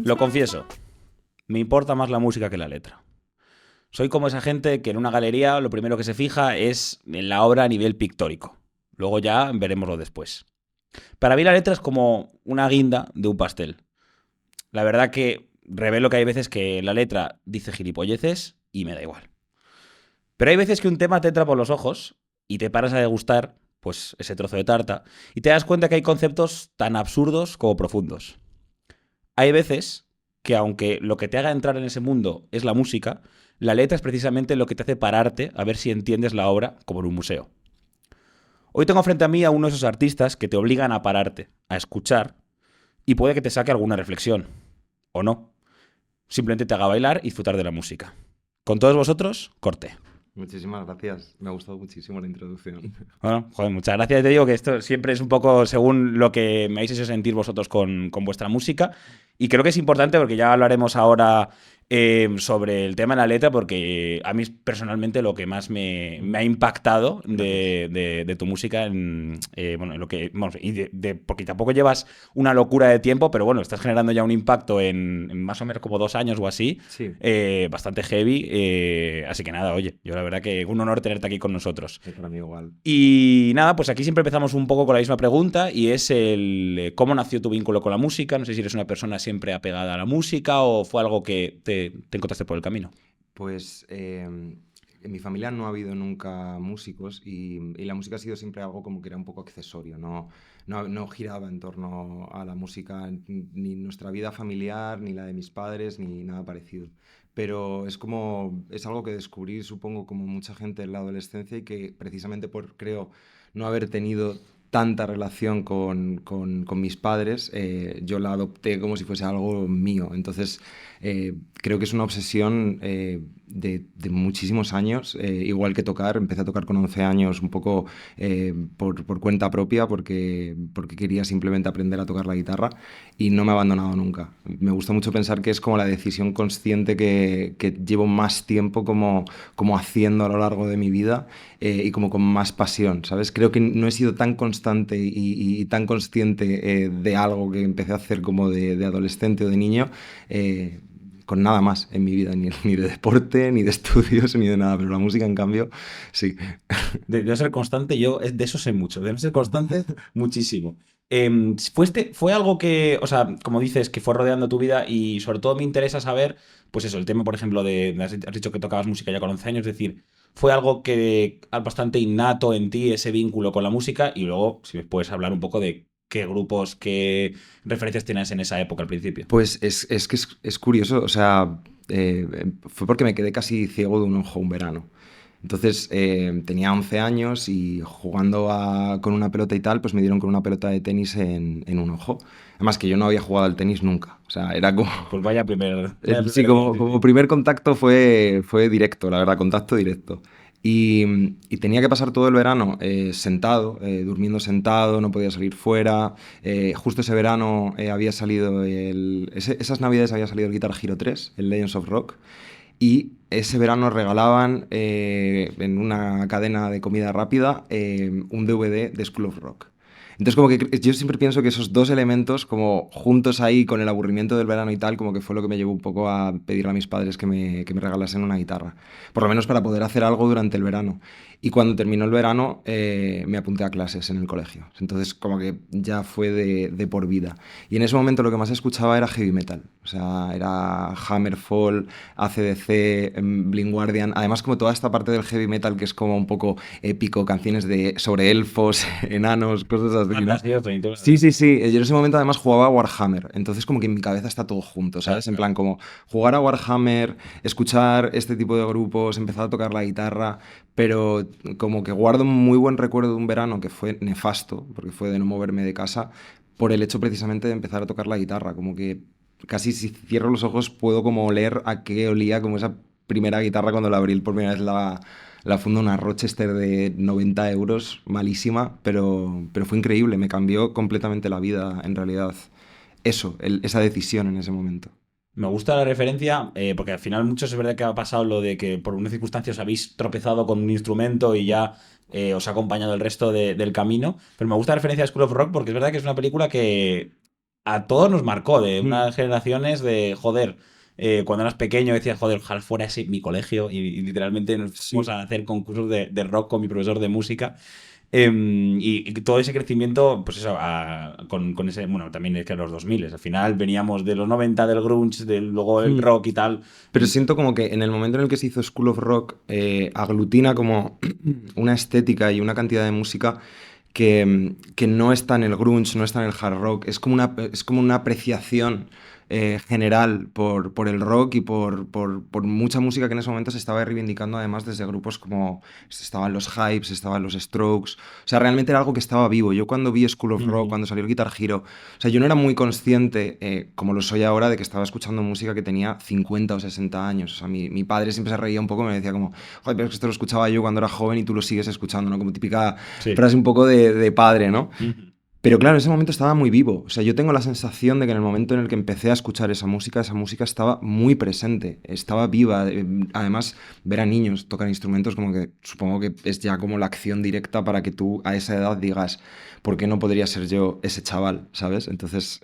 Lo confieso, me importa más la música que la letra. Soy como esa gente que en una galería lo primero que se fija es en la obra a nivel pictórico. Luego ya veremoslo después. Para mí la letra es como una guinda de un pastel. La verdad que revelo que hay veces que la letra dice gilipolleces y me da igual. Pero hay veces que un tema te entra por los ojos y te paras a degustar pues ese trozo de tarta y te das cuenta que hay conceptos tan absurdos como profundos. Hay veces que aunque lo que te haga entrar en ese mundo es la música, la letra es precisamente lo que te hace pararte a ver si entiendes la obra como en un museo. Hoy tengo frente a mí a uno de esos artistas que te obligan a pararte, a escuchar, y puede que te saque alguna reflexión, o no. Simplemente te haga bailar y disfrutar de la música. Con todos vosotros, Corte. Muchísimas gracias, me ha gustado muchísimo la introducción. Bueno, joder, muchas gracias. Te digo que esto siempre es un poco según lo que me habéis hecho sentir vosotros con vuestra música. Y creo que es importante porque ya hablaremos ahora sobre el tema de la letra, porque a mí personalmente lo que más me ha impactado de tu música, bueno, lo que, bueno, porque tampoco llevas una locura de tiempo, pero bueno, estás generando ya un impacto en más o menos como 2 años o así, Sí. Bastante heavy. Así que nada, oye, yo la verdad que un honor tenerte aquí con nosotros. Sí, para mí igual. Y nada, pues aquí siempre empezamos un poco con la misma pregunta y es el cómo nació tu vínculo con la música. No sé si eres una persona siempre apegada a la música o fue algo que te encontraste por el camino. Pues en mi familia no ha habido nunca músicos y la música ha sido siempre algo como que era un poco accesorio, no giraba en torno a la música, ni nuestra vida familiar, ni la de mis padres, ni nada parecido. Pero es algo que descubrí, supongo, como mucha gente en la adolescencia y que precisamente por, creo, no haber tenido tanta relación con mis padres, yo la adopté como si fuese algo mío. Entonces, creo que es una obsesión de muchísimos años, igual que tocar. Empecé a tocar con 11 años un poco por cuenta propia porque quería simplemente aprender a tocar la guitarra y no me he abandonado nunca. Me gusta mucho pensar que es como la decisión consciente que llevo más tiempo como haciendo a lo largo de mi vida y como con más pasión, ¿sabes? Creo que no he sido tan constante y tan consciente de algo que empecé a hacer como de adolescente o de niño con nada más en mi vida, ni de deporte, ni de estudios, ni de nada, pero la música, en cambio, sí. De no ser constante, yo de eso sé mucho. De no ser constante, muchísimo. Fue algo que, o sea, como dices, que fue rodeando tu vida y sobre todo me interesa saber, pues eso, el tema, por ejemplo, has dicho que tocabas música ya con 11 años, es decir, fue algo que bastante innato en ti, ese vínculo con la música y luego, si me puedes hablar un poco de qué grupos, qué referencias tienes en esa época al principio. Pues es que es curioso, o sea, fue porque me quedé casi ciego de un ojo un verano. Entonces tenía 11 años y jugando con una pelota y tal, pues me dieron con una pelota de tenis en un ojo. Además que yo no había jugado al tenis nunca, o sea, era como... Pues vaya primer... Sí, como primer contacto fue directo, la verdad, contacto directo. Y tenía que pasar todo el verano sentado, durmiendo sentado, no podía salir fuera. Justo ese verano había salido esas navidades había salido el Guitar Hero 3, el Legends of Rock. Y ese verano regalaban en una cadena de comida rápida un DVD de School of Rock. Entonces como que yo siempre pienso que esos dos elementos como juntos ahí con el aburrimiento del verano y tal, como que fue lo que me llevó un poco a pedirle a mis padres que me regalasen una guitarra. Por lo menos para poder hacer algo durante el verano. Y cuando terminó el verano me apunté a clases en el colegio. Entonces como que ya fue de por vida. Y en ese momento lo que más escuchaba era heavy metal. O sea, era Hammerfall, AC/DC, Blind Guardian. Además como toda esta parte del heavy metal que es como un poco épico, canciones sobre elfos, enanos, cosas así. ¿No? Sí. Yo en ese momento además jugaba a Warhammer. Entonces como que en mi cabeza está todo junto, ¿sabes? En plan como jugar a Warhammer, escuchar este tipo de grupos, empezar a tocar la guitarra, pero como que guardo un muy buen recuerdo de un verano que fue nefasto, porque fue de no moverme de casa, por el hecho precisamente de empezar a tocar la guitarra. Como que casi si cierro los ojos puedo como oler a qué olía como esa primera guitarra cuando la abrí por primera vez la fundó una Rochester de 90 euros, malísima, pero fue increíble, me cambió completamente la vida, en realidad, esa decisión en ese momento. Me gusta la referencia, porque al final muchos es verdad que ha pasado lo de que por una circunstancia os habéis tropezado con un instrumento y ya os ha acompañado el resto del camino. Pero me gusta la referencia a School of Rock porque es verdad que es una película que a todos nos marcó, de Mm. unas generaciones de, joder, cuando eras pequeño decías, joder, ojalá fuera ese mi colegio y literalmente nos fuimos Sí. a hacer concursos de rock con mi profesor de música. Y todo ese crecimiento, pues eso, con ese, bueno, también es que los 2000, al final veníamos de los 90 del grunge, luego el Mm. rock y tal. Pero siento como que en el momento en el que se hizo School of Rock, aglutina como una estética y una cantidad de música que no está en el grunge, no está en el hard rock. Es como una apreciación general por el rock y por mucha música que en ese momento se estaba reivindicando, además desde grupos como estaban los Hypes, estaban los Strokes. O sea, realmente era algo que estaba vivo. Yo cuando vi School of Rock, Ujú. cuando salió el Guitar Hero, o sea, yo no era muy consciente, como lo soy ahora, de que estaba escuchando música que tenía 50 o 60 años. O sea, mi padre siempre se reía un poco, me decía como, joder, pero es que esto lo escuchaba yo cuando era joven y tú lo sigues escuchando, ¿no? Como típica Sí. frase un poco de padre, ¿no? Ujú. Pero claro, en ese momento estaba muy vivo. O sea, yo tengo la sensación de que en el momento en el que empecé a escuchar esa música estaba muy presente, estaba viva. Además, ver a niños tocar instrumentos como que supongo que es ya como la acción directa para que tú a esa edad digas, ¿por qué no podría ser yo ese chaval? ¿Sabes? Entonces,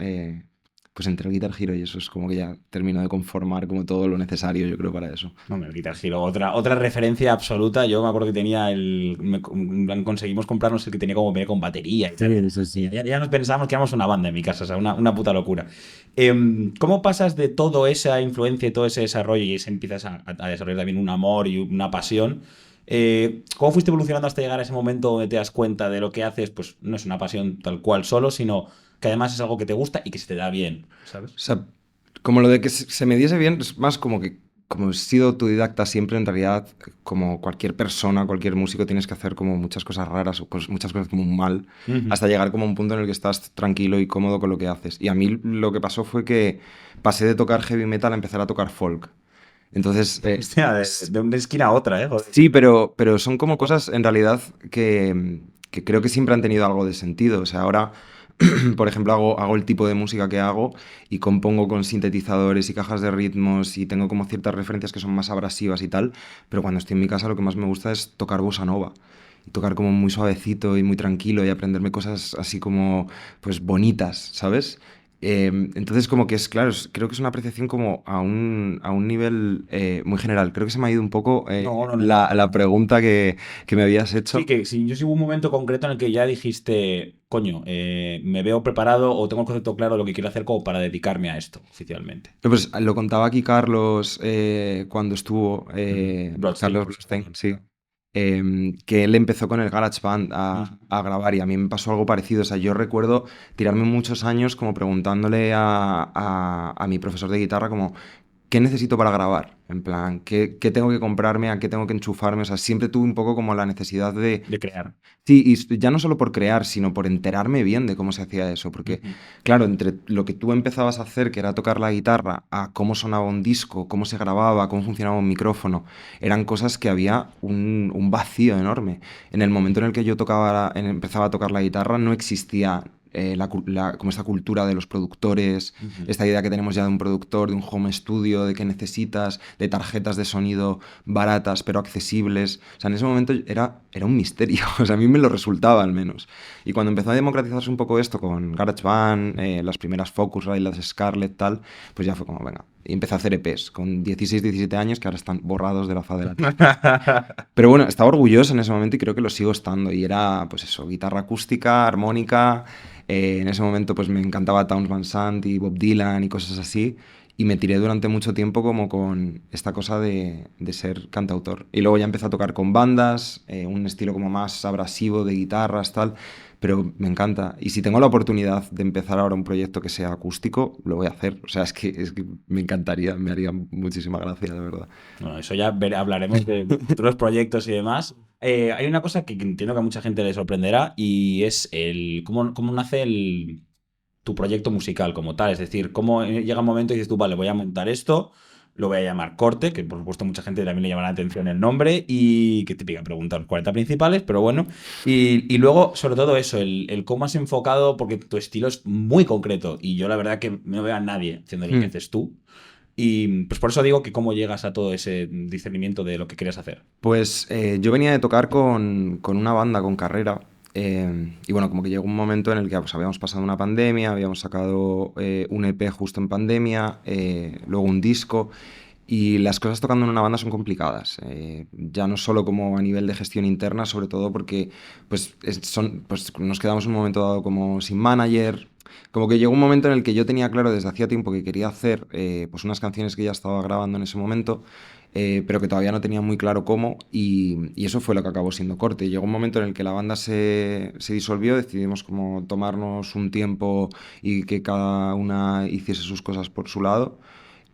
pues entre el Guitar Hero y eso es como que ya termino de conformar como todo lo necesario, yo creo, para eso. Hombre, el Guitar Hero, otra referencia absoluta. Yo me acuerdo que tenía conseguimos comprarnos el que tenía como venía con batería y tal. Sí, sí. Ya nos pensábamos que éramos una banda en mi casa, o sea, una puta locura. ¿Cómo pasas de toda esa influencia y todo ese desarrollo y empiezas a desarrollar también un amor y una pasión? ¿Cómo fuiste evolucionando hasta llegar a ese momento donde te das cuenta de lo que haces? Pues no es una pasión tal cual solo, sino que además es algo que te gusta y que se te da bien, ¿sabes? O sea, como lo de que se me diese bien, es más como que, como he sido autodidacta siempre, en realidad, como cualquier persona, cualquier músico, tienes que hacer como muchas cosas raras o muchas cosas como mal, Ujú. hasta llegar como a un punto en el que estás tranquilo y cómodo con lo que haces. Y a mí lo que pasó fue que pasé de tocar heavy metal a empezar a tocar folk. Entonces, Hostia, de una esquina a otra, ¿eh? Joder. sí, pero son como cosas en realidad que creo que siempre han tenido algo de sentido. O sea, ahora, por ejemplo, hago el tipo de música que hago y compongo con sintetizadores y cajas de ritmos y tengo como ciertas referencias que son más abrasivas y tal, pero cuando estoy en mi casa lo que más me gusta es tocar bossa nova. Y tocar como muy suavecito y muy tranquilo y aprenderme cosas así como, pues, bonitas, ¿sabes? Entonces, como que es, claro, creo que es una apreciación como a un nivel muy general. Creo que se me ha ido un poco No, no, no. la pregunta que me habías Sí, hecho. que si yo sí hubo un momento concreto en el que ya dijiste, coño, me veo preparado o tengo el concepto claro de lo que quiero hacer como para dedicarme a esto oficialmente. No, pues lo contaba aquí Carlos cuando estuvo, Ujú. Bloodstein, Carlos por Blaustein, supuesto. sí, que él empezó con el GarageBand Ujú. a grabar y a mí me pasó algo parecido. O sea, yo recuerdo tirarme muchos años como preguntándole a mi profesor de guitarra como, ¿qué necesito para grabar? En plan, ¿qué tengo que comprarme? ¿A qué tengo que enchufarme? O sea, siempre tuve un poco como la necesidad de... De crear. Sí, y ya no solo por crear, sino por enterarme bien de cómo se hacía eso, porque, Ujú. claro, entre lo que tú empezabas a hacer, que era tocar la guitarra, a cómo sonaba un disco, cómo se grababa, cómo funcionaba un micrófono, eran cosas que había un vacío enorme. En el momento en el que yo empezaba a tocar la guitarra, no existía como esta cultura de los productores, Ujú. esta idea que tenemos ya de un productor, de un home studio, de que necesitas, de tarjetas de sonido baratas pero accesibles. O sea, en ese momento era un misterio, o sea, a mí me lo resultaba al menos. Y cuando empezó a democratizarse un poco esto con GarageBand, las primeras Focusrite, las Scarlett, tal, pues ya fue como, venga. Y empecé a hacer EPs con 16, 17 años que ahora están borrados de la faz de la tierra. Pero bueno, estaba orgulloso en ese momento y creo que lo sigo estando. Y era, pues eso, guitarra acústica, armónica. En ese momento, pues me encantaba Townes Van Sant y Bob Dylan y cosas así. Y me tiré durante mucho tiempo como con esta cosa de ser cantautor. Y luego ya empecé a tocar con bandas, un estilo como más abrasivo de guitarras, tal. Pero me encanta. Y si tengo la oportunidad de empezar ahora un proyecto que sea acústico, lo voy a hacer. O sea, es que me encantaría, me haría muchísima gracia, de verdad. Bueno, eso ya hablaremos de futuros proyectos y demás. Hay una cosa que entiendo que a mucha gente le sorprenderá y es el cómo nace tu proyecto musical como tal. Es decir, cómo llega un momento y dices tú, vale, voy a montar esto, lo voy a llamar Corte, que por supuesto mucha gente también le llama la atención el nombre y que te pica preguntar 40 principales, pero bueno. Y luego, sobre todo eso, el cómo has enfocado, porque tu estilo es muy concreto y yo la verdad que no veo a nadie haciendo lo que Hmm. haces tú. Y pues por eso digo que cómo llegas a todo ese discernimiento de lo que querías hacer. Pues yo venía de tocar con una banda, con Carrera, y bueno, como que llegó un momento en el que pues, habíamos pasado una pandemia, habíamos sacado un EP justo en pandemia, luego un disco, y las cosas tocando en una banda son complicadas, ya no solo como a nivel de gestión interna, sobre todo porque pues, pues nos quedamos un momento dado como sin manager. Como que llegó un momento en el que yo tenía claro desde hacía tiempo que quería hacer pues unas canciones que ya estaba grabando en ese momento, pero que todavía no tenía muy claro cómo, y eso fue lo que acabó siendo Corte. Llegó un momento en el que la banda se disolvió, decidimos como tomarnos un tiempo y que cada una hiciese sus cosas por su lado.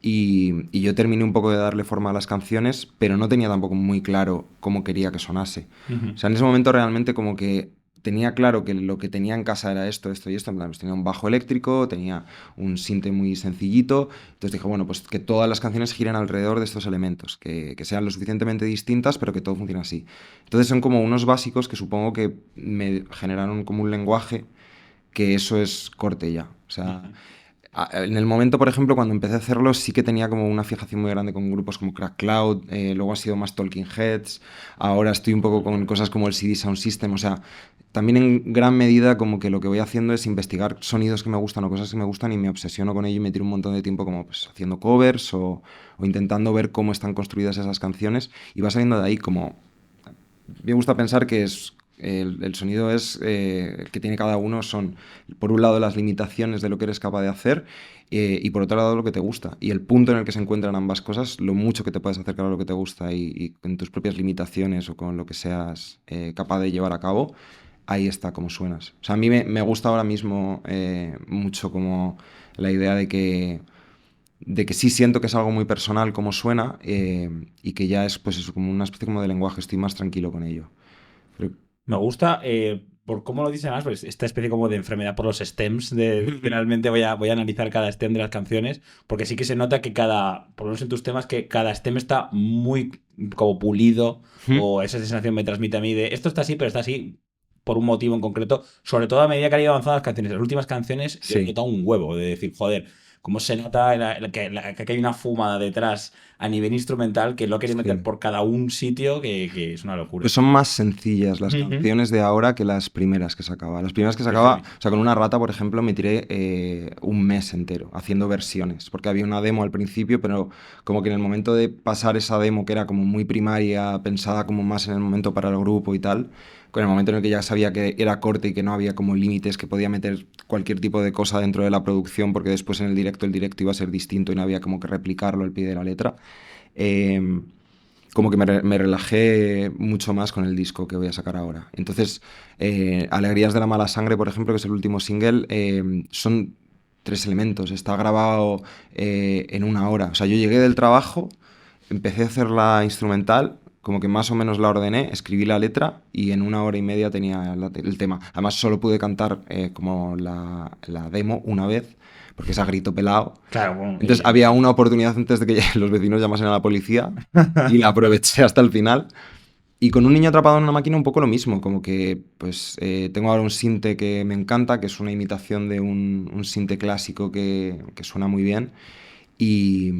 Y yo terminé un poco de darle forma a las canciones, pero no tenía tampoco muy claro cómo quería que sonase. O sea, en ese momento realmente como que tenía claro que lo que tenía en casa era esto, esto y esto. En plan, pues tenía un bajo eléctrico, tenía un sinte muy sencillito. Entonces dije, bueno, pues que todas las canciones giren alrededor de estos elementos, que sean lo suficientemente distintas, pero que todo funcione así. Entonces son como unos básicos que supongo que me generaron como un lenguaje que eso es Corte ya. O sea, en el momento, por ejemplo, cuando empecé a hacerlo, sí que tenía como una fijación muy grande con grupos como Crack Cloud, luego ha sido más Talking Heads, ahora estoy un poco con cosas como el CD Sound System, o sea, también en gran medida como que lo que voy haciendo es investigar sonidos que me gustan o cosas que me gustan y me obsesiono con ello y me tiro un montón de tiempo como pues haciendo covers o intentando ver cómo están construidas esas canciones y va saliendo de ahí como me gusta pensar que es el sonido es el que tiene cada uno son, por un lado, las limitaciones de lo que eres capaz de hacer y por otro lado, lo que te gusta. Y el punto en el que se encuentran ambas cosas, lo mucho que te puedes acercar a lo que te gusta y con tus propias limitaciones o con lo que seas capaz de llevar a cabo, ahí está como suenas. O sea, a mí me gusta ahora mismo mucho como la idea de que sí siento que es algo muy personal como suena y que ya es pues eso, como una especie como de lenguaje, estoy más tranquilo con ello. Pero, Me gusta, por cómo lo dice más, pues esta especie como de enfermedad por los stems, de finalmente voy a analizar cada stem de las canciones, porque sí que se nota que por lo menos en tus temas, que cada stem está muy como pulido, o esa sensación me transmite a mí de esto está así, pero está así por un motivo en concreto, sobre todo a medida que han ido avanzando las canciones. Las últimas canciones yo he sí. notado un huevo de decir, joder, cómo se nota que hay una fumada detrás a nivel instrumental que lo quería meter Sí. por cada un sitio que es una locura. Pues son más sencillas las Ujú. canciones de ahora que las primeras que sacaba. Las primeras que Qué sacaba, heavy. o sea, con una rata, por ejemplo, me tiré un mes entero haciendo versiones, porque había una demo al principio, pero como que en el momento de pasar esa demo, que era como muy primaria, pensada como más en el momento para el grupo y tal, con el momento en el que ya sabía que era corte y que no había como límites, que podía meter cualquier tipo de cosa dentro de la producción, porque después en el directo iba a ser distinto y no había como que replicarlo al pie de la letra. Eh, como que me relajé mucho más con el disco que voy a sacar ahora. Entonces, Alegrías de la mala sangre, por ejemplo, que es el último single, son tres elementos. Está grabado en una hora. O sea, yo llegué del trabajo, empecé a hacer la instrumental, como que más o menos la ordené, escribí la letra y en una hora y media tenía el tema. Además, solo pude cantar como la demo una vez, porque es a grito pelado. Claro, bueno, Entonces había una oportunidad antes de que los vecinos llamasen a la policía y la aproveché hasta el final. Y con un niño atrapado en una máquina un poco lo mismo, como que pues tengo ahora un sinte que me encanta, que es una imitación de un sinte clásico que suena muy bien. Y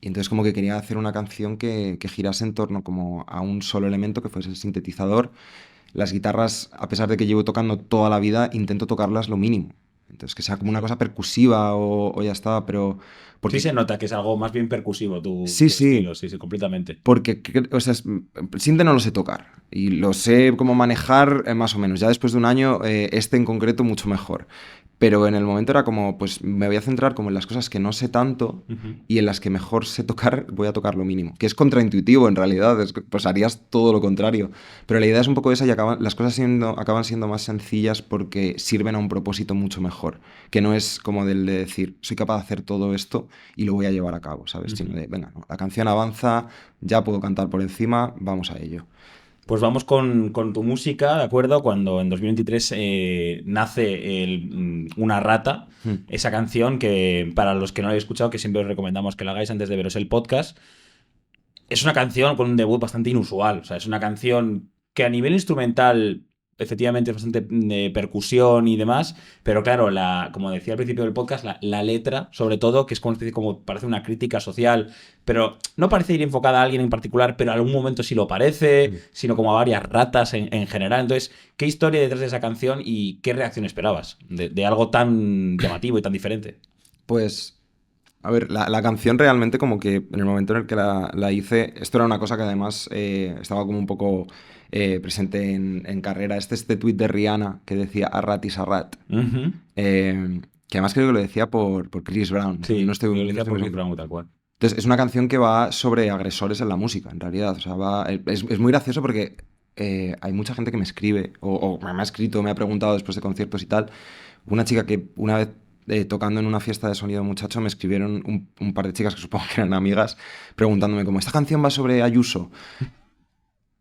entonces como que quería hacer una canción que girase en torno como a un solo elemento, que fuese el sintetizador. Las guitarras, a pesar de que llevo tocando toda la vida, intento tocarlas lo mínimo. Entonces que sea como una cosa percusiva o ya está, pero sí porque se nota que es algo más bien percusivo sí, tu estilo, sí, sí, sí, completamente. porque, o sea, Sinte no lo sé tocar y lo sé cómo manejar más o menos. Ya después de un año, este en concreto mucho mejor. Pero en el momento era como, pues me voy a centrar como en las cosas que no sé tanto Ujú. y en las que mejor sé tocar, voy a tocar lo mínimo. Que es contraintuitivo en realidad, pues harías todo lo contrario. Pero la idea es un poco esa y las cosas acaban siendo más sencillas porque sirven a un propósito mucho mejor. Que no es como del de decir, soy capaz de hacer todo esto y lo voy a llevar a cabo, ¿sabes? Sino Ujú. de, venga, no, la canción avanza, ya puedo cantar por encima, vamos a ello. Pues vamos con tu música, ¿de acuerdo? Cuando en 2023 nace Una rata, Hmm. esa canción que para los que no la habéis escuchado, que siempre os recomendamos que la hagáis antes de veros el podcast, es una canción con un debut bastante inusual. O sea, es una canción que a nivel instrumental efectivamente es bastante percusión y demás, pero claro, como decía al principio del podcast, la letra, sobre todo, que es como parece una crítica social, pero no parece ir enfocada a alguien en particular, pero en algún momento sí lo parece, sino como a varias ratas en general. Entonces, ¿qué historia hay detrás de esa canción y qué reacción esperabas de algo tan llamativo y tan diferente? Pues, a ver, la canción realmente como que en el momento en el que la hice, esto era una cosa que además estaba como un poco presente en carrera. Este tuit de Rihanna que decía Arrat is Arrat. Ujú. Que además creo que lo decía por Chris Brown. No Sí, estoy, lo no decía estoy por muy Chris seguro. Brown, tal cual. Entonces, es una canción que va sobre agresores en la música, en realidad. O sea, es muy gracioso porque hay mucha gente que me escribe, o me ha escrito, me ha preguntado después de conciertos y tal. Una chica que una vez tocando en una fiesta de sonido muchacho me escribieron un par de chicas que supongo que eran amigas preguntándome como, ¿esta canción va sobre Ayuso?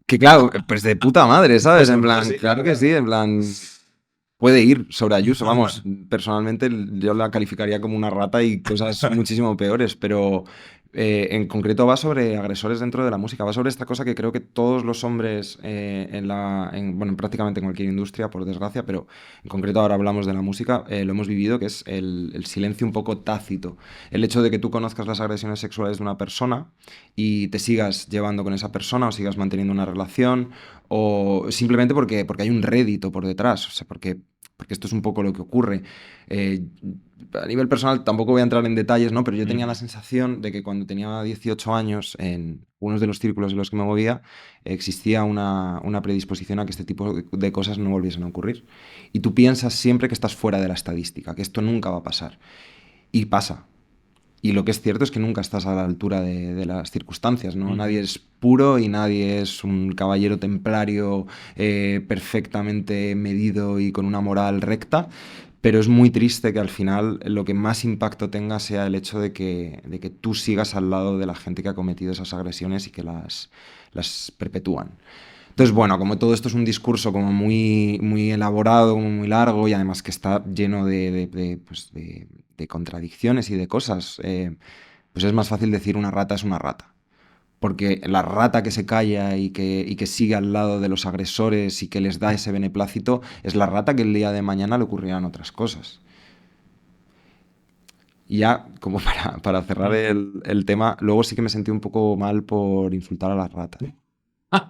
Que claro, pues de puta madre, ¿sabes? Pues En seguro que plan, sí. claro que sí, en plan, puede ir sobre Ayuso, vamos, personalmente yo la calificaría como una rata y cosas muchísimo peores, pero en concreto va sobre agresores dentro de la música, va sobre esta cosa que creo que todos los hombres bueno, prácticamente en cualquier industria, por desgracia, pero en concreto ahora hablamos de la música, lo hemos vivido, que es el silencio un poco tácito, el hecho de que tú conozcas las agresiones sexuales de una persona y te sigas llevando con esa persona o sigas manteniendo una relación o simplemente porque hay un rédito por detrás, o sea, porque esto es un poco lo que ocurre. Eh, a nivel personal tampoco voy a entrar en detalles, ¿no? Pero yo tenía la sensación de que cuando tenía 18 años, en unos de los círculos en los que me movía, existía una predisposición a que este tipo de cosas no volviesen a ocurrir. Y tú piensas siempre que estás fuera de la estadística, que esto nunca va a pasar. Y pasa. Y lo que es cierto es que nunca estás a la altura de las circunstancias, ¿no? Nadie es puro y nadie es un caballero templario perfectamente medido y con una moral recta, pero es muy triste que al final lo que más impacto tenga sea el hecho de que tú sigas al lado de la gente que ha cometido esas agresiones y que las perpetúan. Entonces, bueno, como todo esto es un discurso como muy, muy elaborado, como muy largo y además que está lleno de contradicciones y de cosas, pues es más fácil decir una rata es una rata. Porque la rata que se calla y que sigue al lado de los agresores y que les da ese beneplácito es la rata que el día de mañana le ocurrirán otras cosas. Y ya, como para cerrar el tema, luego sí que me sentí un poco mal por insultar a las ratas.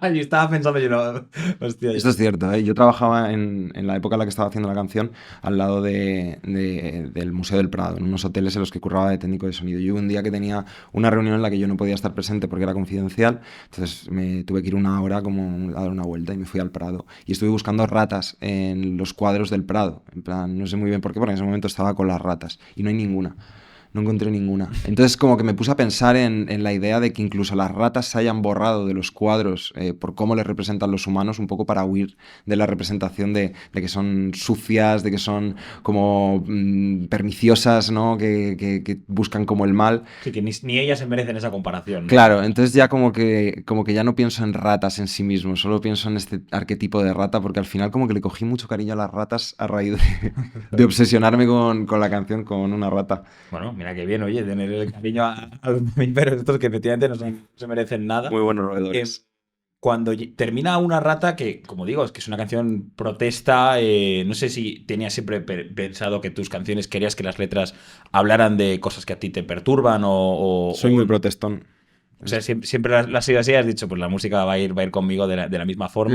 Yo estaba pensando, yo no. Hostia, Esto es cierto, ¿eh? Yo trabajaba en la época en la que estaba haciendo la canción al lado del Museo del Prado, en unos hoteles en los que curraba de técnico de sonido. Y hubo un día que tenía una reunión en la que yo no podía estar presente porque era confidencial, entonces me tuve que ir una hora como a dar una vuelta y me fui al Prado. Y estuve buscando ratas en los cuadros del Prado, en plan, no sé muy bien por qué, porque en ese momento estaba con las ratas y no hay ninguna. No encontré ninguna. Entonces como que me puse a pensar en la idea de que incluso las ratas se hayan borrado de los cuadros por cómo les representan los humanos, un poco para huir de la representación de que son sucias, de que son como perniciosas, ¿no? Que buscan como el mal. sí, que ni ellas se merecen esa comparación, ¿no? Claro, entonces ya como que ya no pienso en ratas en sí mismo, solo pienso en este arquetipo de rata, porque al final como que le cogí mucho cariño a las ratas a raíz de obsesionarme con la canción con una rata. Bueno, mira qué bien, oye, tener el cariño a los mamíferos estos que efectivamente no se merecen nada. Muy buenos Eh, roedores. Cuando termina una rata, que como digo, es que es una canción protesta, no sé si tenías siempre pensado que tus canciones querías que las letras hablaran de cosas que a ti te perturban Soy muy protestón. o sea, siempre las has sido así, has dicho, pues la música va a ir conmigo de la misma forma.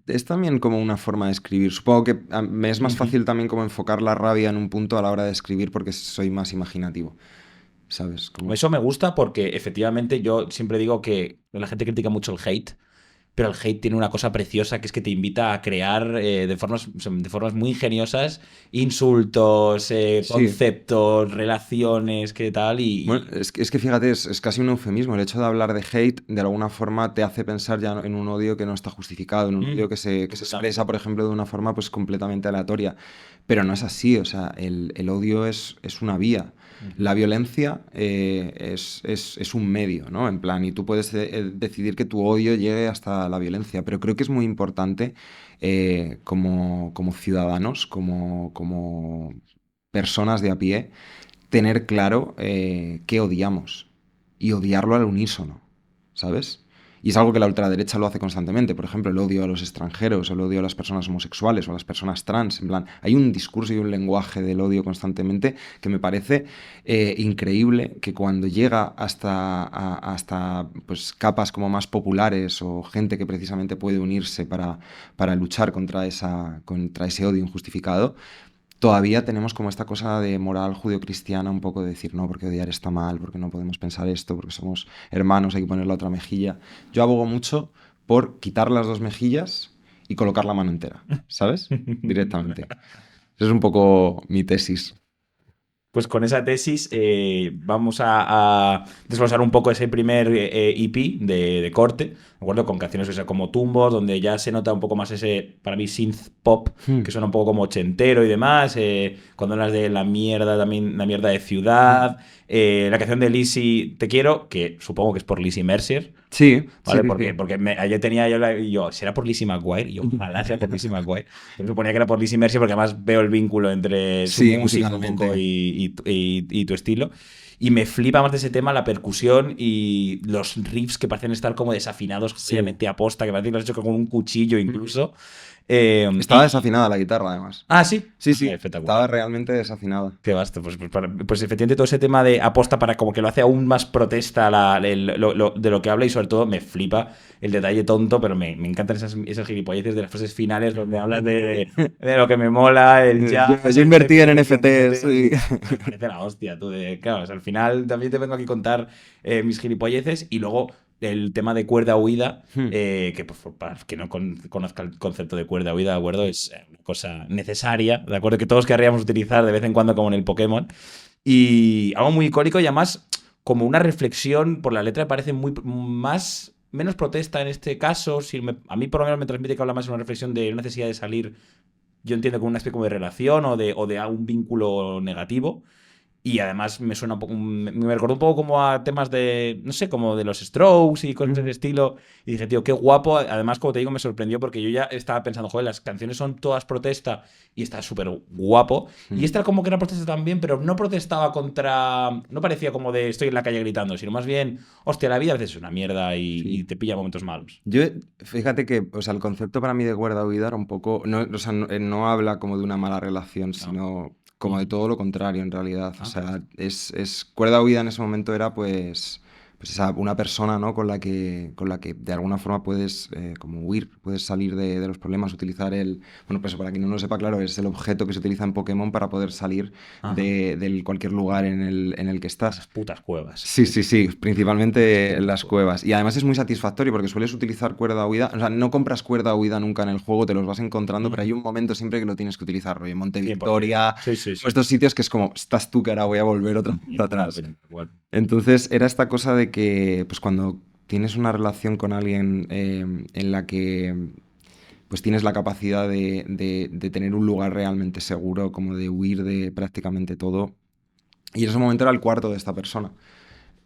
Es también como una forma de escribir. Supongo que me es más Ujú. fácil también como enfocar la rabia en un punto a la hora de escribir porque soy más imaginativo, ¿sabes? Como... Eso me gusta porque efectivamente yo siempre digo que la gente critica mucho el hate, pero el hate tiene una cosa preciosa que es que te invita a crear de formas muy ingeniosas insultos, Sí, conceptos, relaciones, qué tal, bueno, es que fíjate, es casi un eufemismo. El hecho de hablar de hate de alguna forma te hace pensar ya en un odio que no está justificado, en un odio que se expresa, por ejemplo, de una forma pues completamente aleatoria. Pero no es así, o sea, el odio es una vía. La violencia es un medio, ¿no? En plan, y tú puedes decidir que tu odio llegue hasta la violencia, pero creo que es muy importante como ciudadanos, como personas de a pie, tener claro qué odiamos y odiarlo al unísono, ¿sabes? Y es algo que la ultraderecha lo hace constantemente. Por ejemplo, el odio a los extranjeros, el odio a las personas homosexuales o a las personas trans. En plan, hay un discurso y un lenguaje del odio constantemente que me parece increíble, que cuando llega hasta pues, capas como más populares o gente que precisamente puede unirse para luchar contra ese odio injustificado, todavía tenemos como esta cosa de moral judio-cristiana, un poco de decir, no, porque odiar está mal, porque no podemos pensar esto, porque somos hermanos, hay que poner la otra mejilla. Yo abogo mucho por quitar las dos mejillas y colocar la mano entera, ¿sabes? Directamente. Esa es un poco mi tesis. Pues con esa tesis vamos a desglosar un poco ese primer EP de corte, ¿de acuerdo? Con canciones que sea, como Tumbos, donde ya se nota un poco más ese, para mí, synth pop, Hmm. que suena un poco como ochentero y demás. Cuando hablas de la mierda, también la mierda de ciudad. La canción de Lizzie Te Quiero, que supongo que es por Lizzie Mercier, Sí, sí, ¿vale? sí, Porque, sí. porque ayer tenía yo, ¿será por Lizzie McGuire? Y yo, ojalá sea por Lizzie McGuire. Yo suponía que era por Lizzie Mercy porque además veo el vínculo entre su Sí, música un poco musicalmente. y tu estilo. Y me flipa más de ese tema la percusión y los riffs que parecen estar como desafinados, Sí. obviamente aposta, que parecen que lo has hecho con un cuchillo incluso. Estaba desafinada la guitarra, además. Ah, sí. Sí, sí, Espectacular. estaba realmente desafinada. Qué vasto. Pues efectivamente todo ese tema de aposta para como que lo hace aún más protesta de lo que habla y sobre todo me flipa el detalle tonto, pero me encantan esas gilipolleces de las frases finales donde hablas de lo que me mola, el jazz, Yo el invertí en TP, NFTs. NFTs, y me parece la hostia, tú. Claro, o sea, al final también te vengo aquí a contar mis gilipolleces y luego el tema de cuerda huida, que pues, para que no conozca el concepto de cuerda huida, ¿de acuerdo? Es una cosa necesaria, ¿de acuerdo? Que todos querríamos utilizar de vez en cuando como en el Pokémon. Y algo muy icónico y además como una reflexión por la letra me parece menos protesta en este caso. A mí por lo menos me transmite que habla más de una reflexión de una necesidad de salir, yo entiendo, como una especie como de relación o de un vínculo negativo. Y además me suena un poco, me recordó un poco como a temas de, no sé, como de los Strokes y cosas de ese estilo. Y dije, tío, qué guapo. Además, como te digo, me sorprendió porque yo ya estaba pensando, joder, las canciones son todas protesta y está súper guapo. Y esta como que era protesta también, pero no protestaba contra, no parecía como de estoy en la calle gritando, sino más bien, hostia, la vida a veces es una mierda y Sí. te pilla momentos malos. Yo, fíjate que, o sea, el concepto para mí de cuerda huida era un poco, no, o sea, no habla como de una mala relación, No. sino como de todo lo contrario en realidad. O Ah, pues. sea, cuerda huida en ese momento era pues una persona, ¿no? Con la que de alguna forma puedes como huir, puedes salir de los problemas, utilizar bueno, pues para quien no lo sepa, claro, es el objeto que se utiliza en Pokémon para poder salir Ajá. de cualquier lugar en el que estás. Las putas cuevas. Sí, sí, sí, Las principalmente en putas las cuevas. cuevas. Y además es muy satisfactorio porque sueles utilizar cuerda huida. O sea, no compras cuerda huida nunca en el juego, te los vas encontrando, pero hay un momento siempre que lo tienes que utilizar, rollo Monte 100%. Victoria, Sí, sí, como sí. estos sitios que es como, estás tú que ahora voy a volver otra vez Igual, atrás. igual. Entonces era esta cosa de que, pues cuando tienes una relación con alguien en la que pues tienes la capacidad de tener un lugar realmente seguro, como de huir de prácticamente todo. Y en ese momento era el cuarto de esta persona.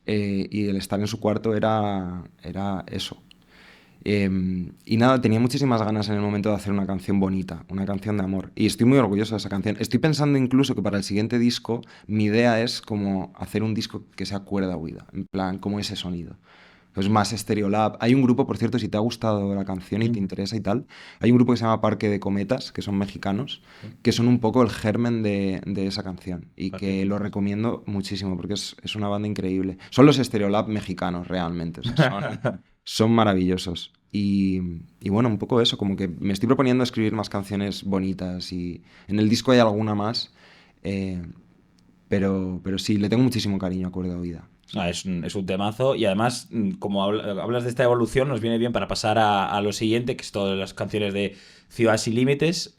Y el estar en su cuarto era eso. Y nada, tenía muchísimas ganas en el momento de hacer una canción bonita, una canción de amor. Y estoy muy orgulloso de esa canción. Estoy pensando incluso que para el siguiente disco mi idea es como hacer un disco que sea cuerda huida, en plan, como ese sonido. Es más Stereolab. Hay un grupo, por cierto, si te ha gustado la canción y te interesa y tal, hay un grupo que se llama Parque de Cometas, que son mexicanos, que son un poco el germen de esa canción y que lo recomiendo muchísimo porque es una banda increíble. Son los Stereolab mexicanos, realmente. O sea, son maravillosos. Y bueno, un poco eso, como que me estoy proponiendo escribir más canciones bonitas y en el disco hay alguna más, eh, pero sí, le tengo muchísimo cariño a Cuerda Oída. Sí. Ah, es un temazo y además, como hablas de esta evolución, nos viene bien para pasar a lo siguiente, que es todas las canciones de Ciudades y Límites,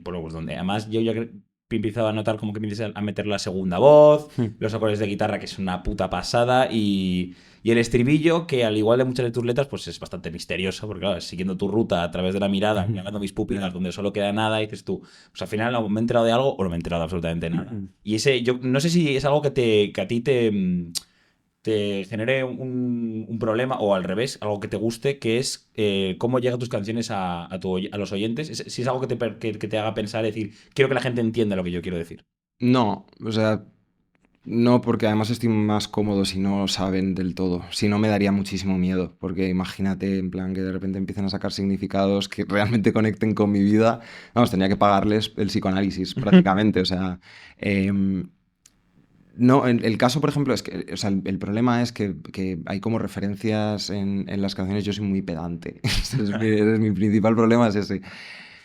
bueno, pues donde además yo ya he empezado a notar como que empiezas a meter la segunda voz, Hmm. los acordes de guitarra, que es una puta pasada, y el estribillo, que al igual de muchas de tus letras, pues es bastante misterioso, porque claro, siguiendo tu ruta a través de la mirada, mirando mis pupilas, donde solo queda nada, y dices tú, pues al final o me he enterado de algo o no me he enterado de absolutamente nada. Y yo no sé si es algo que a ti te genere un problema o al revés, algo que te guste, que es cómo llegan tus canciones a los oyentes. Si es algo que te haga pensar, decir, quiero que la gente entienda lo que yo quiero decir. No, o sea, No, porque además estoy más cómodo si no saben del todo. Si no, me daría muchísimo miedo, porque imagínate, en plan, que de repente empiecen a sacar significados que realmente conecten con mi vida. Vamos, tendría que pagarles el psicoanálisis, prácticamente. O sea, em, no, el caso, por ejemplo, es que, o sea, el problema es que hay como referencias en las canciones. Yo soy muy pedante. Ese es mi principal problema, es ese.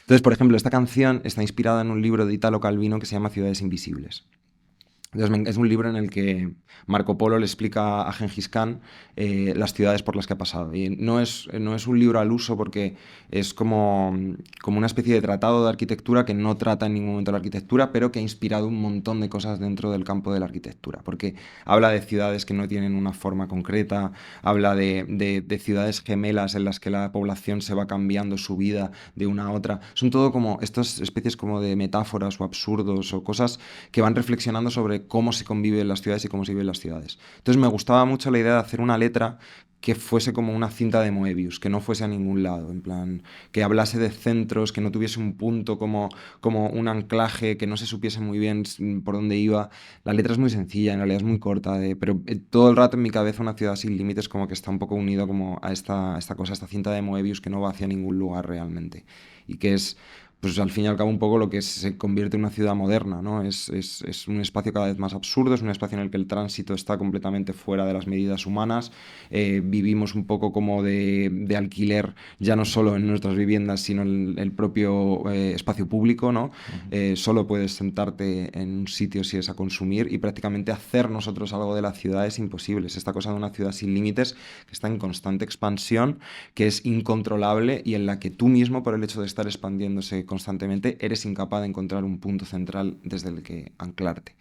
Entonces, por ejemplo, esta canción está inspirada en un libro de Italo Calvino que se llama Ciudades Invisibles. Entonces, es un libro en el que Marco Polo le explica a Gengis Khan las ciudades por las que ha pasado. Y no es un libro al uso porque es como una especie de tratado de arquitectura que no trata en ningún momento la arquitectura, pero que ha inspirado un montón de cosas dentro del campo de la arquitectura. Porque habla de ciudades que no tienen una forma concreta, habla de ciudades gemelas en las que la población se va cambiando su vida de una a otra. Son todo como estas especies como de metáforas o absurdos o cosas que van reflexionando sobre cómo se convive en las ciudades y cómo se vive en las ciudades. Entonces me gustaba mucho la idea de hacer una letra que fuese como una cinta de Moebius, que no fuese a ningún lado, en plan, que hablase de centros, que no tuviese un punto como un anclaje, que no se supiese muy bien por dónde iba. La letra es muy sencilla, en realidad es muy corta, pero todo el rato en mi cabeza una ciudad sin límites como que está un poco unido como a esta cosa, a esta cinta de Moebius que no va hacia ningún lugar realmente. Y que es pues al fin y al cabo un poco lo que se convierte en una ciudad moderna, ¿no? Es un espacio cada vez más absurdo, es un espacio en el que el tránsito está completamente fuera de las medidas humanas, vivimos un poco como de alquiler, ya no solo en nuestras viviendas, sino en el propio espacio público, ¿no? Ujú. Solo puedes sentarte en un sitio si es a consumir y prácticamente hacer nosotros algo de la ciudad es imposible. Es esta cosa de una ciudad sin límites que está en constante expansión, que es incontrolable y en la que tú mismo, por el hecho de estar expandiéndose constantemente, eres incapaz de encontrar un punto central desde el que anclarte.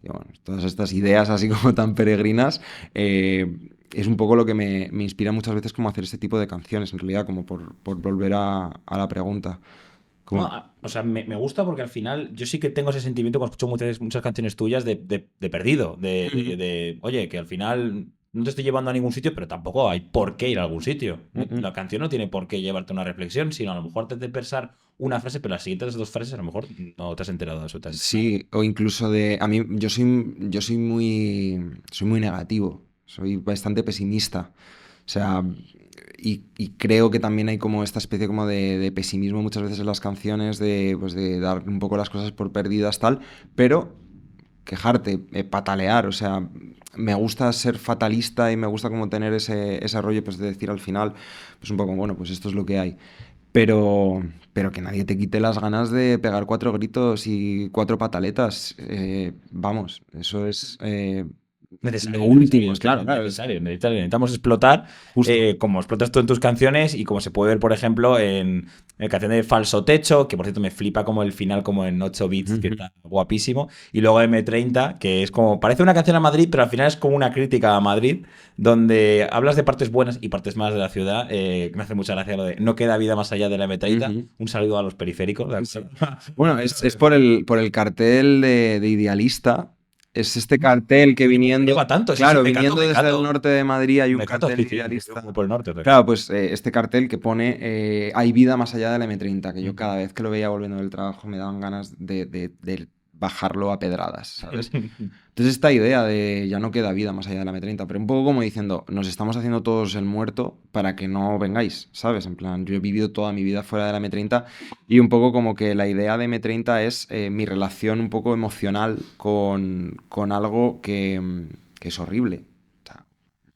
Y bueno, todas estas ideas así como tan peregrinas es un poco lo que me inspira muchas veces como hacer este tipo de canciones, en realidad, como por volver a la pregunta. No, Como, o sea, me gusta porque al final yo sí que tengo ese sentimiento cuando escucho muchas canciones tuyas de perdido, oye, que al final no te estoy llevando a ningún sitio, pero tampoco hay por qué ir a algún sitio. La canción no tiene por qué llevarte a una reflexión, sino a lo mejor te de pensar una frase, pero las siguientes dos frases a lo mejor no te has enterado de absolutamente nada. Sí, o incluso a mí, yo soy muy negativo, soy bastante pesimista. O sea, y creo que también hay como esta especie como de pesimismo muchas veces en las canciones, pues de dar un poco las cosas por perdidas, tal, pero quejarte, patalear, o sea, me gusta ser fatalista y me gusta como tener ese rollo, pues de decir al final, pues un poco, bueno, pues esto es lo que hay. Pero, pero que nadie te quite las ganas de pegar 4 gritos y 4 pataletas. Vamos, eso es lo Necesario, último, necesario, claro, claro, necesitamos explotar, justo. como explotas tú en tus canciones y como se puede ver, por ejemplo, en la canción de Falso Techo, que por cierto me flipa como el final, como en 8 bits, que Ujú. está guapísimo, y luego M30, que es como, parece una canción a Madrid, pero al final es como una crítica a Madrid, donde hablas de partes buenas y partes malas de la ciudad. Me hace mucha gracia lo de no queda vida más allá de la M30. Ujú. Un saludo a los periféricos, ¿de Sí. acuerdo? Bueno, es por el cartel de Idealista. Es este cartel que No llego viniendo, a tanto, sí, sí, claro, viniendo desde el norte de Madrid hay un Mecato, cartel sí, de sí, yo Idealista. vivo por el norte. Claro, pues este cartel que pone hay vida más allá de la M30, que yo Ujú. cada vez que lo veía volviendo del trabajo me daban ganas de bajarlo a pedradas, ¿sabes? Entonces esta idea de ya no queda vida más allá de la M30, pero un poco como diciendo, nos estamos haciendo todos el muerto para que no vengáis, ¿sabes? En plan, yo he vivido toda mi vida fuera de la M30 y un poco como que la idea de M30 es mi relación un poco emocional con algo que es horrible. O sea,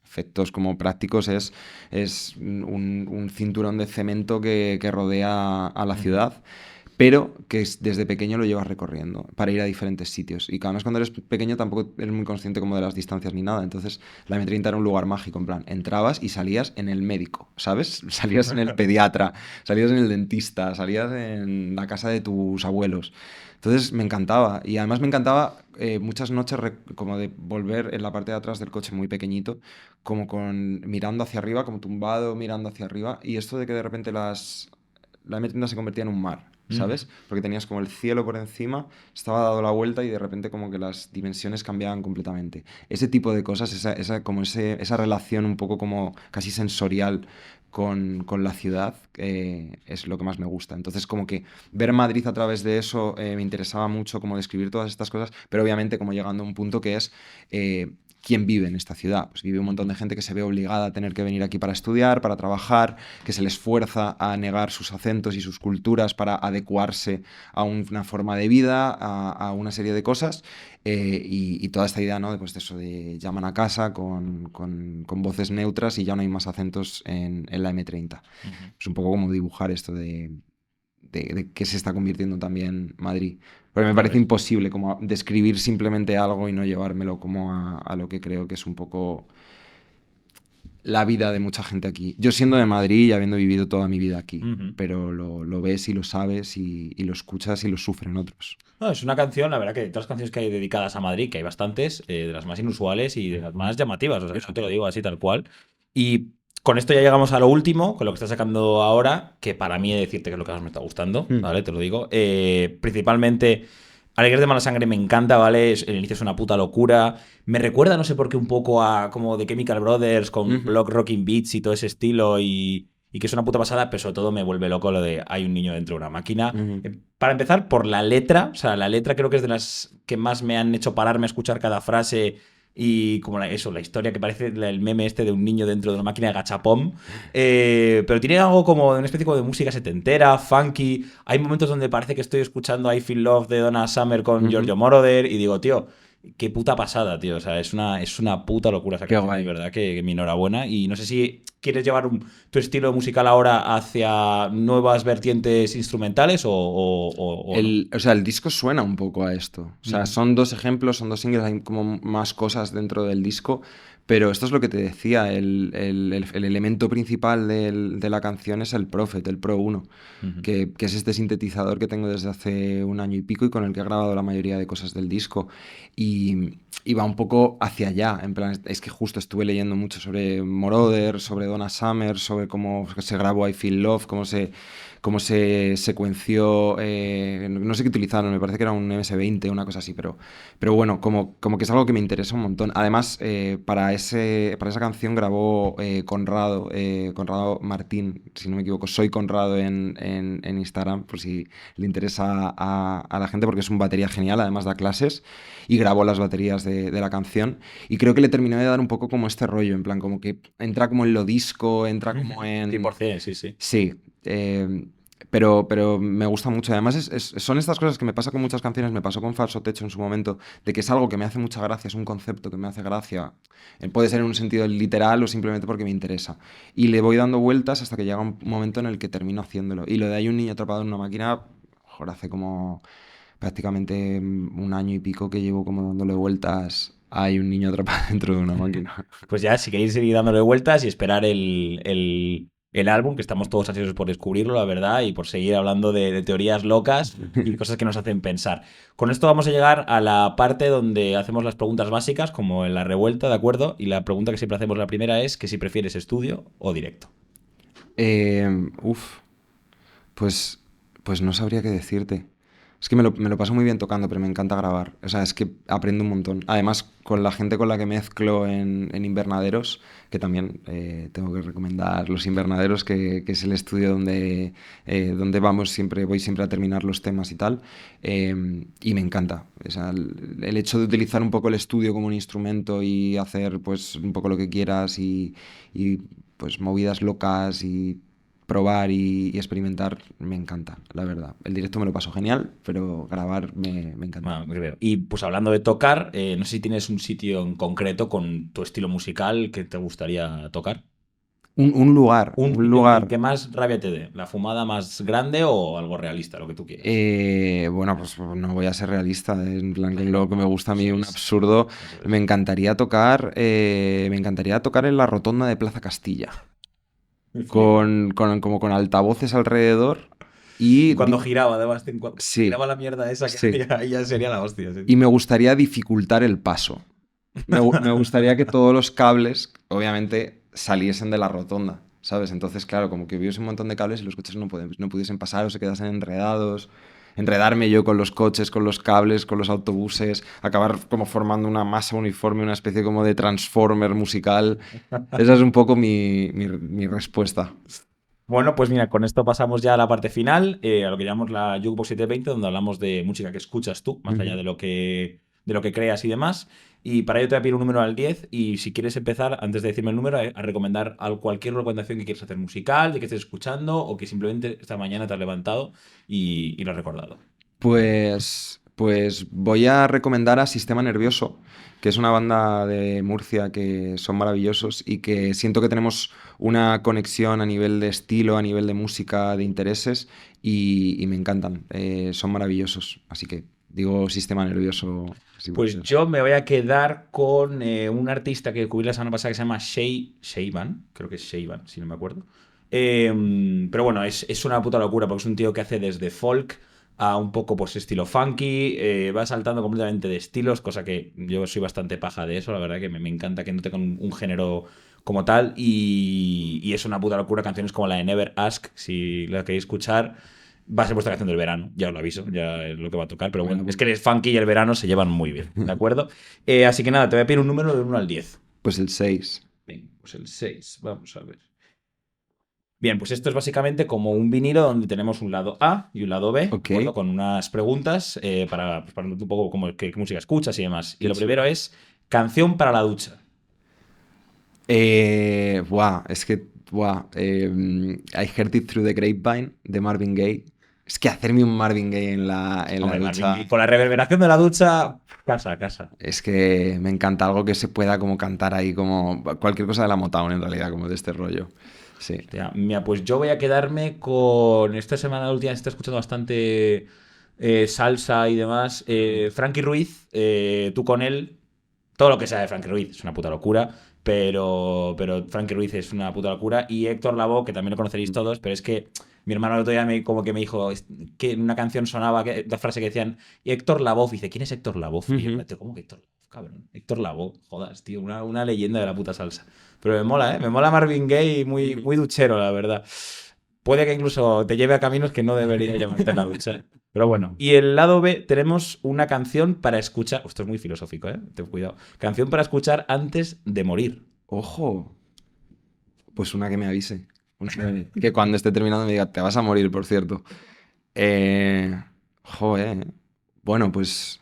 efectos como prácticos es un cinturón de cemento que rodea a la Ujú. ciudad, pero que desde pequeño lo llevas recorriendo para ir a diferentes sitios. Y cada vez cuando eres pequeño tampoco eres muy consciente como de las distancias ni nada. Entonces la M30 era un lugar mágico, en plan, entrabas y salías en el médico, ¿sabes? Salías en el pediatra, salías en el dentista, salías en la casa de tus abuelos. Entonces me encantaba. Y además me encantaba muchas noches como de volver en la parte de atrás del coche muy pequeñito, como mirando hacia arriba, como tumbado, mirando hacia arriba. Y esto de que de repente la M30 se convertía en un mar, Ujú. ¿sabes? Porque tenías como el cielo por encima, estaba dado la vuelta y de repente como que las dimensiones cambiaban completamente. Ese tipo de cosas, como esa relación un poco como casi sensorial con la ciudad es lo que más me gusta. Entonces, como que ver Madrid a través de eso me interesaba mucho, como describir todas estas cosas, pero obviamente como llegando a un punto que es quién vive en esta ciudad. Pues vive un montón de gente que se ve obligada a tener que venir aquí para estudiar, para trabajar, que se les fuerza a negar sus acentos y sus culturas para adecuarse a una forma de vida, a una serie de cosas. Y toda esta idea, ¿no? De, pues, de eso de llaman a casa con voces neutras y ya no hay más acentos en la M30. Es un poco como dibujar esto de qué se está convirtiendo también Madrid. Pero me parece imposible como describir simplemente algo y no llevármelo como a lo que creo que es un poco la vida de mucha gente aquí. Yo siendo de Madrid y habiendo vivido toda mi vida aquí, pero lo ves y lo sabes y lo escuchas y lo sufren otros. No, es una canción, la verdad que de todas las canciones que hay dedicadas a Madrid, que hay bastantes, de las más inusuales y de las más llamativas, o sea, eso te lo digo así tal cual. Y con esto ya llegamos a lo último, con lo que está sacando ahora, que para mí he de decirte que es lo que más me está gustando, ¿vale? Te lo digo. Principalmente, Alegres de Mala Sangre me encanta, ¿vale? El inicio es una puta locura. Me recuerda, no sé por qué, un poco a como The Chemical Brothers, con Block Rocking Beats y todo ese estilo, y que es una puta pasada, pero sobre todo me vuelve loco lo de hay un niño dentro de una máquina. Para empezar, por la letra, o sea, la letra creo que es de las que más me han hecho pararme a escuchar cada frase y como la historia que parece el meme este de un niño dentro de una máquina de gachapón. Pero tiene algo como de una especie como de música setentera, funky. Hay momentos donde parece que estoy escuchando I Feel Love de Donna Summer con Giorgio Moroder y digo, tío, qué puta pasada, tío. O sea, es una puta locura esa canción, de verdad, que mi enhorabuena. Y no sé si quieres llevar tu estilo musical ahora hacia nuevas vertientes instrumentales o no. O sea, el disco suena un poco a esto. O sea, son dos ejemplos, son dos singles, hay como más cosas dentro del disco, pero esto es lo que te decía, el elemento principal de la canción es el Prophet, el Pro 1, que es este sintetizador que tengo desde hace un año y pico y con el que he grabado la mayoría de cosas del disco. Y va un poco hacia allá, en plan, es que justo estuve leyendo mucho sobre Moroder, sobre Donna Summer, sobre cómo se grabó I Feel Love, cómo se secuenció, no sé qué utilizaron, me parece que era un MS-20, una cosa así, pero bueno, como que es algo que me interesa un montón. Además, para esa canción grabó Conrado Martín, si no me equivoco, soy Conrado en Instagram, por si le interesa a la gente, porque es un batería genial, además da clases, y grabó las baterías de la canción, y creo que le terminó de dar un poco como este rollo, en plan, como que entra como en lo disco, entra como en... 100%, sí, sí. Sí, pero me gusta mucho. Además, son estas cosas que me pasa con muchas canciones, me pasó con Falso Techo en su momento, de que es algo que me hace mucha gracia, es un concepto que me hace gracia. Puede ser en un sentido literal o simplemente porque me interesa. Y le voy dando vueltas hasta que llega un momento en el que termino haciéndolo. Y lo de hay un niño atrapado en una máquina, mejor hace como prácticamente un año y pico que llevo como dándole vueltas. Hay un niño atrapado dentro de una máquina. Pues ya, si queréis seguir dándole vueltas y esperar el álbum, que estamos todos ansiosos por descubrirlo, la verdad, y por seguir hablando de teorías locas y cosas que nos hacen pensar. Con esto vamos a llegar a la parte donde hacemos las preguntas básicas, como en la revuelta, ¿de acuerdo? Y la pregunta que siempre hacemos, la primera, es que si prefieres estudio o directo. Uf, pues no sabría qué decirte. Es que me lo paso muy bien tocando, pero me encanta grabar. O sea, es que aprendo un montón. Además, con la gente con la que mezclo en Invernaderos, que también tengo que recomendar Los Invernaderos, que es el estudio donde voy siempre a terminar los temas y tal. Y me encanta. O sea, el hecho de utilizar un poco el estudio como un instrumento y hacer pues un poco lo que quieras y pues movidas locas y probar y experimentar me encanta, la verdad. El directo me lo paso genial, pero grabar me encanta. Bueno, y pues hablando de tocar, no sé si tienes un sitio en concreto con tu estilo musical que te gustaría tocar. Un lugar, Un un sitio en el lugar. que más rabia te dé, la fumada más grande o algo realista, lo que tú quieras. Bueno, pues no voy a ser realista, en plan que lo que me gusta a mí, Eso un es. absurdo. Eso es. Me encantaría tocar en la rotonda de Plaza Castilla, Me flipa. como con altavoces alrededor y Cuando giraba, además, cuando sí, giraba la mierda esa, que sí. ahí ya sería la hostia. Sí. Y me gustaría dificultar el paso. Me gustaría que todos los cables, obviamente, saliesen de la rotonda, ¿sabes? Entonces, claro, como que hubiese un montón de cables y los coches no pudiesen pasar o se quedasen enredados. enredarme yo con los coches, con los cables, con los autobuses, acabar como formando una masa uniforme, una especie como de transformer musical. Esa es un poco mi respuesta. Bueno, pues mira, con esto pasamos ya a la parte final, a lo que llamamos la Jukebox 720, donde hablamos de música que escuchas tú, más allá Ujú. de lo que creas y demás. Y para ello te voy a pedir un número al 10 y si quieres empezar, antes de decirme el número, a recomendar cualquier recomendación que quieras hacer musical, de que estés escuchando o que simplemente esta mañana te has levantado y lo has recordado. Pues voy a recomendar a Sistema Nervioso, que es una banda de Murcia que son maravillosos y que siento que tenemos una conexión a nivel de estilo, a nivel de música, de intereses y me encantan. Son maravillosos. Así que digo Sistema Nervioso, si puede Pues ser. yo me voy a quedar con un artista que descubrí la semana pasada que se llama Shayvan, creo que es Shayvan, si no me acuerdo. Pero bueno, es una puta locura porque es un tío que hace desde folk a un poco pues estilo funky, va saltando completamente de estilos, cosa que yo soy bastante paja de eso, la verdad que me encanta que no tenga un género como tal y es una puta locura canciones como la de Never Ask, si la queréis escuchar. Va a ser vuestra canción del verano, ya os lo aviso, ya es lo que va a tocar, pero bueno, es que el funky y el verano se llevan muy bien, ¿de acuerdo? Así que nada, te voy a pedir un número del 1 al 10. Pues el 6. Bien, pues el 6, vamos a ver. Bien, pues esto es básicamente como un vinilo donde tenemos un lado A y un lado B, ¿de Ok. acuerdo? Con unas preguntas para un poco como qué música escuchas y demás. Y Qué lo chulo. primero es canción para la ducha. I Heard It Through the Grapevine de Marvin Gaye. Es que hacerme un Marvin Gaye en la Hombre, Marvin ducha. Gaye, con la reverberación de la ducha, casa, casa. Es que me encanta algo que se pueda como cantar ahí, como cualquier cosa de la Motown en realidad, como de este rollo. Sí. Hostia, mira, pues yo voy a quedarme con. Esta semana, la última, se está escuchando bastante salsa y demás. Frankie Ruiz, tú con él. Todo lo que sea de Frankie Ruiz es una puta locura. Pero Frankie Ruiz es una puta locura. Y Héctor Lavoe, que también lo conoceréis todos, pero es que mi hermano el otro día como que me dijo que en una canción sonaba la frase que decían y Héctor Lavoe. Dice, ¿quién es Héctor Lavoe? Y yo, Ujú. ¿cómo que Héctor Lavoe? Cabrón. Héctor Lavoe, jodas, tío, una leyenda de la puta salsa. Pero me mola, ¿eh? Me mola Marvin Gaye, muy, muy duchero, la verdad. Puede que incluso te lleve a caminos que no debería llevarte en la ducha. Pero bueno. Y el lado B tenemos una canción para escuchar. Esto es muy filosófico, ¿eh? Ten cuidado. Canción para escuchar antes de morir. Ojo, pues una que me avise. Que cuando esté terminando me diga, te vas a morir, por cierto. Eh, Joder. Bueno, pues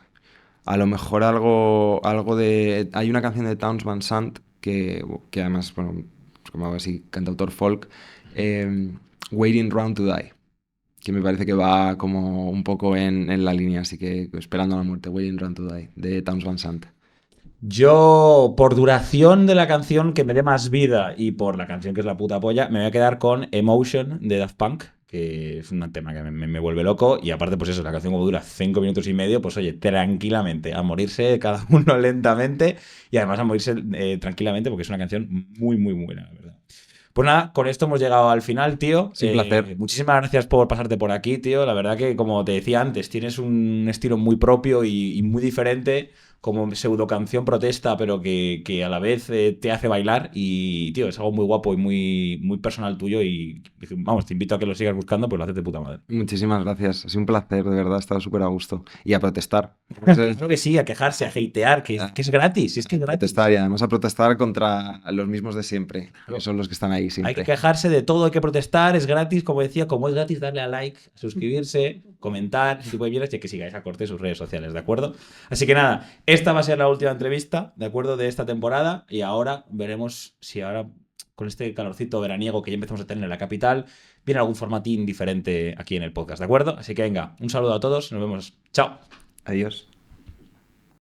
a lo mejor algo de... Hay una canción de Townes Van Sant que además, bueno, es como algo así, cantautor folk, eh, Waiting Round to Die, que me parece que va como un poco en la línea, así que esperando la muerte, Waiting Round to Die, de Townes Van Sant. Yo, por duración de la canción que me dé más vida y por la canción que es la puta polla, me voy a quedar con Emotion de Daft Punk, que es un tema que me vuelve loco. Y aparte, pues eso, la canción como dura 5 minutos y medio, pues oye, tranquilamente, a morirse cada uno lentamente y además a morirse tranquilamente porque es una canción muy, muy buena, la verdad. Pues nada, con esto hemos llegado al final, tío. Es un placer. Muchísimas gracias por pasarte por aquí, tío. La verdad que, como te decía antes, tienes un estilo muy propio y muy diferente, como pseudo canción protesta, pero que a la vez te hace bailar. Y, tío, es algo muy guapo y muy, muy personal tuyo. Y vamos, te invito a que lo sigas buscando, pues lo haces de puta madre. Muchísimas gracias, ha sido un placer, de verdad, he estado súper a gusto. Y a protestar. Creo que sí, a quejarse, a hatear, que es gratis, es que es A gratis. protestar y además a protestar contra los mismos de siempre, que son los que están ahí Hay que siempre. quejarse de todo, hay que protestar, es gratis, como decía, como es gratis darle a like, suscribirse, comentar, ese tipo de mierdas y que sigáis a Corte sus redes sociales, ¿de acuerdo? Así que nada, esta va a ser la última entrevista, ¿de acuerdo? De esta temporada y ahora veremos si ahora con este calorcito veraniego que ya empezamos a tener en la capital, viene algún formatín diferente aquí en el podcast, ¿de acuerdo? Así que venga, un saludo a todos, nos vemos, chao. Adiós.